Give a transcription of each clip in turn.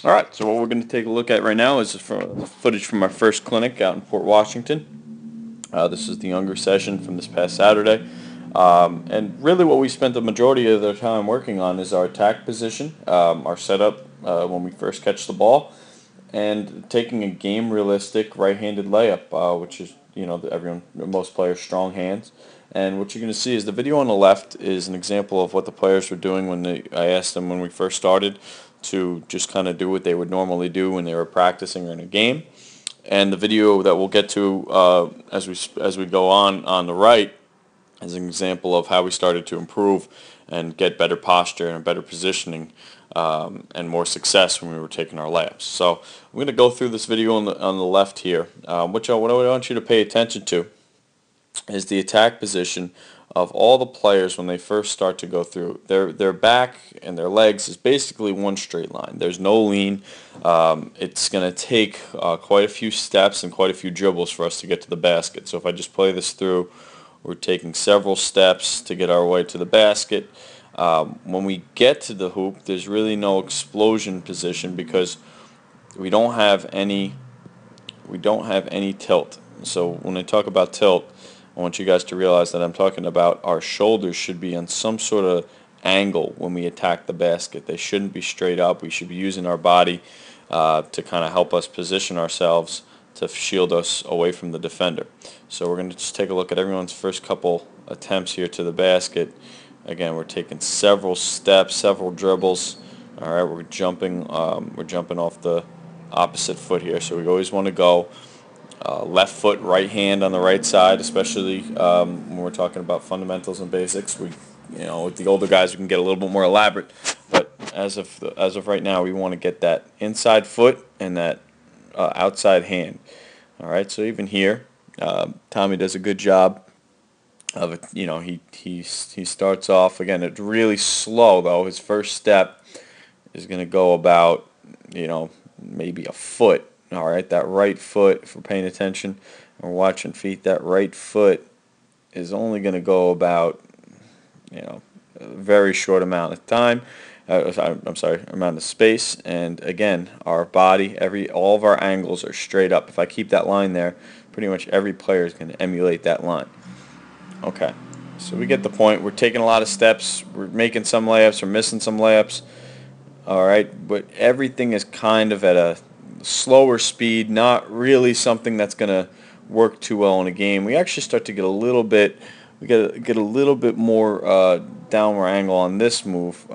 Alright, so what we're going to take a look at right now is footage from our first clinic out in Port Washington. This is the younger session from this past Saturday. And really what we spent the majority of the time working on is our attack position, our setup when we first catch the ball, and taking a game realistic right-handed layup, which is, most players' strong hands. And what you're going to see is the video on the left is an example of what the players were doing I asked them when we first started to just kind of do what they would normally do when they were practicing or in a game. And the video that we'll get to as we go on the right is an example of how we started to improve and get better posture and better positioning and more success when we were taking our layups. So I'm going to go through this video on the left here. What I want you to pay attention to is the attack position of all the players when they first start to go through. Their back and their legs is basically one straight line. There's no lean. It's going to take quite a few steps and quite a few dribbles for us to get to the basket. So if I just play this through, we're taking several steps to get our way to the basket. When we get to the hoop, there's really no explosion position because we don't have any tilt. So when I talk about tilt, I want you guys to realize that I'm talking about our shoulders should be on some sort of angle when we attack the basket. They shouldn't be straight up. We should be using our body to kind of help us position ourselves to shield us away from the defender. So we're going to just take a look at everyone's first couple attempts here to the basket. Again, we're taking several steps, several dribbles. All right, we're jumping off the opposite foot here. So we always want to go left foot, right hand on the right side, especially when we're talking about fundamentals and basics. With the older guys, we can get a little bit more elaborate. But as of right now, we want to get that inside foot and that outside hand. All right. So even here, Tommy does a good job of it. He starts off again. It's really slow though. His first step is going to go about maybe a foot. All right, that right foot, if we're paying attention and we're watching feet, that right foot is only going to go about, a very short amount of time. Amount of space. And again, our body, all of our angles are straight up. If I keep that line there, pretty much every player is going to emulate that line. Okay, so we get the point. We're taking a lot of steps. We're making some layups. We're missing some layups. All right, but everything is kind of at a slower speed, not really something that's going to work too well in a game. We actually start to get a little bit, more downward angle on this move.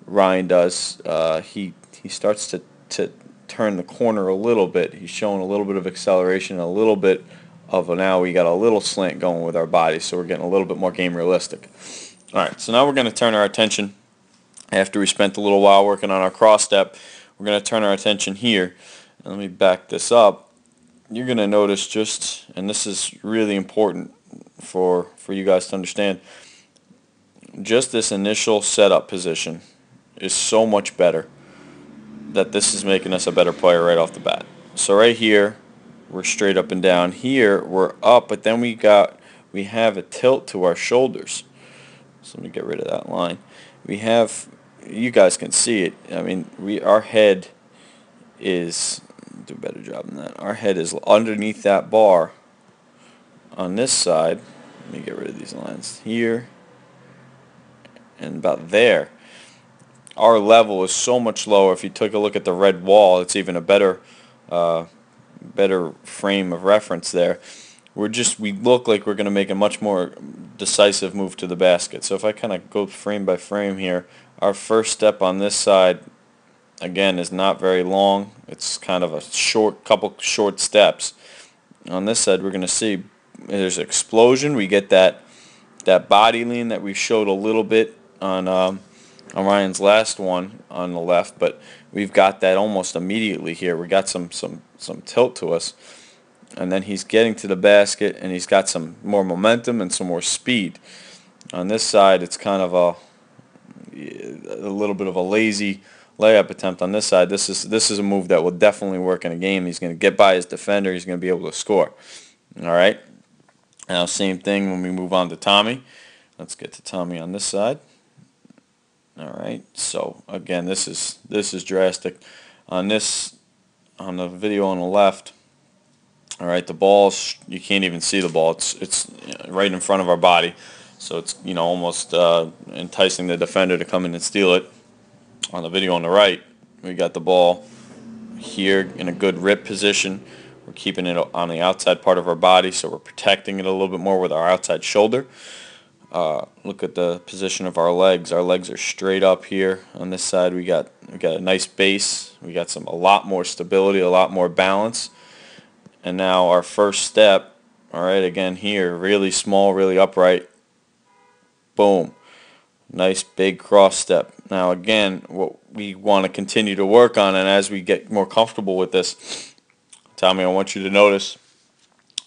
Ryan does. He starts to turn the corner a little bit. He's showing a little bit of acceleration, a little bit of now we got a little slant going with our body, so we're getting a little bit more game realistic. All right, so now we're going to turn our attention after we spent a little while working on our cross step. We're going to turn our attention here. Let me back this up. You're going to notice and this is really important for you guys to understand, just this initial setup position is so much better that this is making us a better player right off the bat. So right here, we're straight up and down. Here, we're up, but then we have a tilt to our shoulders. So let me get rid of that line. You guys can see it. I mean, our head is, do a better job than that. Our head is underneath that bar on this side. Let me get rid of these lines here and about there. Our level is so much lower. If you take a look at the red wall, it's even a better frame of reference there. We look like we're going to make a much more decisive move to the basket. So if I kind of go frame by frame here, our first step on this side, again, is not very long. It's kind of a couple short steps. On this side, we're going to see there's explosion. We get that body lean that we showed a little bit on Ryan's last one on the left, but we've got that almost immediately here. We got some tilt to us. And then he's getting to the basket, and he's got some more momentum and some more speed. On this side, it's kind of a little bit of a lazy layup attempt on this side. This is a move that will definitely work in a game. He's going to get by his defender. He's going to be able to score. All right. Now, same thing when we move on to Tommy. Let's get to Tommy on this side. All right. So again, this is drastic. On the video on the left, all right, the ball's, you can't even see the ball. It's right in front of our body, so it's almost enticing the defender to come in and steal it. On the video on the right, we got the ball here in a good rip position. We're keeping it on the outside part of our body, so we're protecting it a little bit more with our outside shoulder. Look at the position of our legs. Our legs are straight up here. On this side, we got a nice base. We got a lot more stability, a lot more balance. And now our first step, all right, again here, really small, really upright. Boom. Nice big cross step. Now again, what we want to continue to work on, and as we get more comfortable with this, Tommy, I want you to notice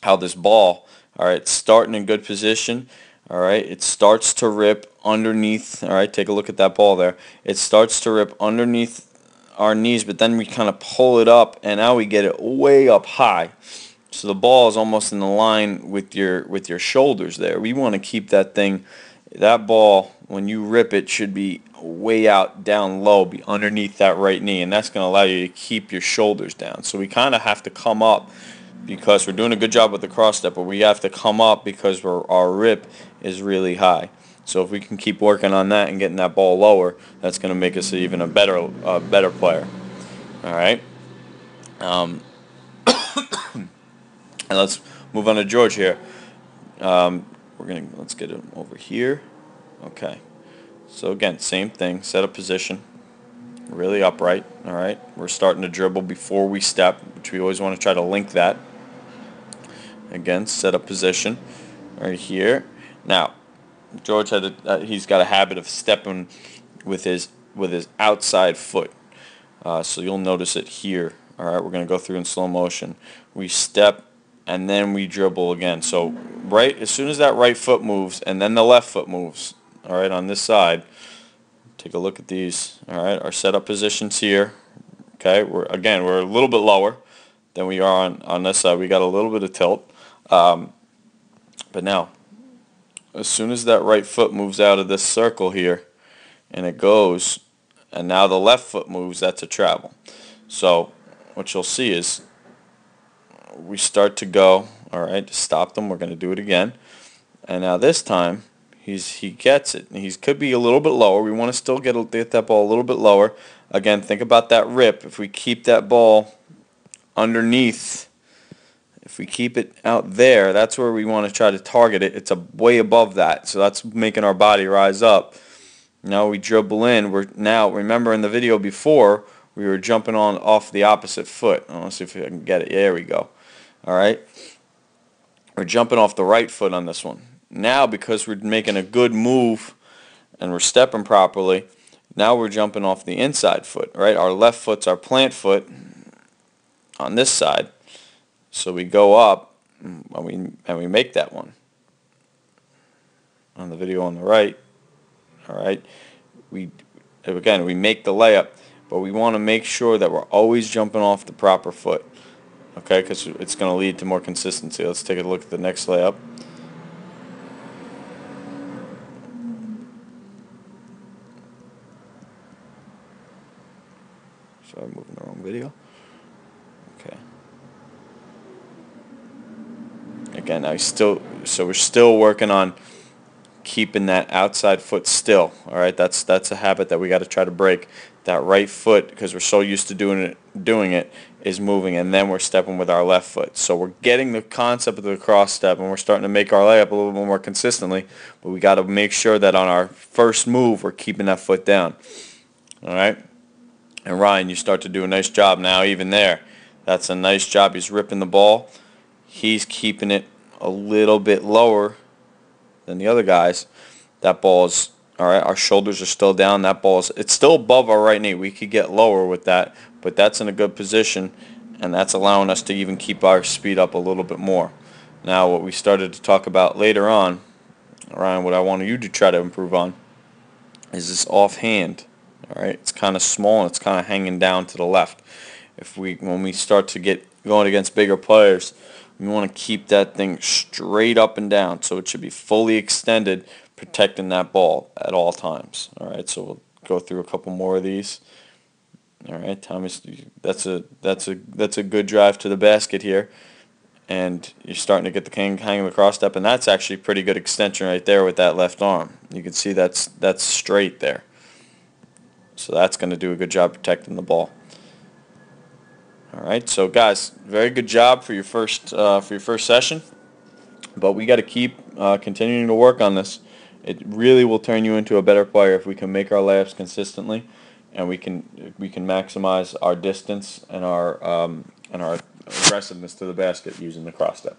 how this ball, all right, starting in good position, all right, it starts to rip underneath, all right, take a look at that ball there. It starts to rip underneath our knees, but then we kind of pull it up, and now we get it way up high. So the ball is almost in the line with your shoulders there. We want to keep that thing, that ball, when you rip it, should be way out down low, be underneath that right knee, and that's going to allow you to keep your shoulders down. So we kind of have to come up, because we're doing a good job with the cross step, but we have to come up because our rip is really high. So if we can keep working on that and getting that ball lower, that's going to make us even a better player. All right. And let's move on to George here. Let's get him over here. Okay. So again, same thing. Set up position, really upright. All right. We're starting to dribble before we step, which we always want to try to link that. Again, set up position right here. Now, George he's got a habit of stepping with his outside foot. So you'll notice it here. All right. We're going to go through in slow motion. We step, and then we dribble again. So right as soon as that right foot moves, and then the left foot moves, all right, on this side, take a look at these. All right, our setup positions here. Okay, we're a little bit lower than we are on this side. We got a little bit of tilt. But now, as soon as that right foot moves out of this circle here, and it goes, and now the left foot moves, that's a travel. So what you'll see is we start to go, all right, to stop them. We're going to do it again. And now this time, he gets it. He could be a little bit lower. We want to still get that ball a little bit lower. Again, think about that rip. If we keep that ball underneath, if we keep it out there, that's where we want to try to target it. It's way above that, so that's making our body rise up. Now we dribble in. Remember in the video before, we were jumping off the opposite foot. I want to see if I can get it. Yeah, there we go. All right. We're jumping off the right foot on this one. Now, because we're making a good move and we're stepping properly, now we're jumping off the inside foot, right? Our left foot's our plant foot on this side. So we go up and we make that one. On the video on the right, all right, we make the layup, but we want to make sure that we're always jumping off the proper foot, okay, because it's going to lead to more consistency. Let's take a look at the next layup. Sorry, I'm moving the wrong video. Okay. Again, we're still working on keeping that outside foot still. All right, that's a habit that we got to try to break. That right foot, because we're so used to doing it, is moving, and then we're stepping with our left foot. So we're getting the concept of the cross step, and we're starting to make our layup a little bit more consistently. But we got to make sure that on our first move, we're keeping that foot down. All right. And Ryan, you start to do a nice job now, even there. That's a nice job. He's ripping the ball. He's keeping it a little bit lower than the other guys. That ball's, all right, our shoulders are still down. That ball's, it's still above our right knee. We could get lower with that, but that's in a good position, and that's allowing us to even keep our speed up a little bit more. Now, what we started to talk about later on, Ryan, what I want you to try to improve on is this offhand. All right, it's kind of small and it's kind of hanging down to the left. When we start to get going against bigger players, we want to keep that thing straight up and down, so it should be fully extended, protecting that ball at all times. All right, so we'll go through a couple more of these. All right, Thomas, that's a good drive to the basket here, and you're starting to get the hang of the cross step, and that's actually pretty good extension right there with that left arm. You can see that's straight there. So that's going to do a good job protecting the ball. All right, so guys, very good job for your first session, but we got to keep continuing to work on this. It really will turn you into a better player if we can make our layups consistently, and we can maximize our distance and our aggressiveness to the basket using the cross step.